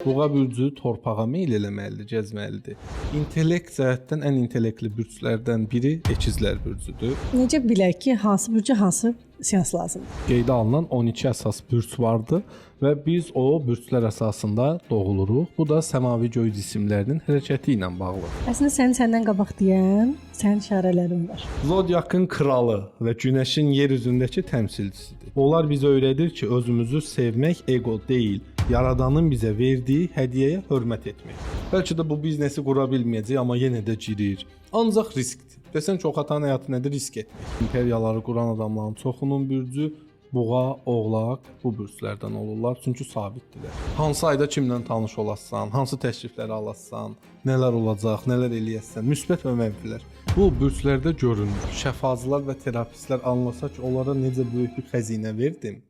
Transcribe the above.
Buğa bürcü torpağa meyl eləməlidir, gəzməlidir. İntellekt cəhətdən ən intellektli bürclərdən biri əkizlər bürcüdür. Necə bilək ki, hansı bürcə hansı seans lazımdır? Qeydə alınan 12 əsas bürc vardır və biz o bürclər əsasında doğuluruq. Bu da səmavi göy cisimlərinin hərəkəti ilə bağlıdır. Əslində səndən qabaq deyən sənin işarələrin var. Zodiakın kralı və günəşin yer üzündəki təmsilçisidir. Onlar bizə öyrədir ki, özümüzü sevmək ego deyil, Yaradanın bizə verdiyi hədiyyəyə hörmət etmək. Bəlkə də bu biznesi qura bilməyəcək, amma yenə də girir. Ancaq riskdir. Desən çox atan həyatı nədir? Risk etmək. İmperiyaları quran adamların çoxunun bürcü Buğa, Oğlaq bu bürclərdən olurlar, çünki sabitdirlər. Hansı ayda kimlə tanış olasan, hansı təşrifləri alasan, nələr olacaq, nələr eləyəsən, müsbət və mənfilər. Bu bürclərdə görünür. Şəfacılar və terapistlər anlasa ki, onlara necə böyük bir xəzinə verdim.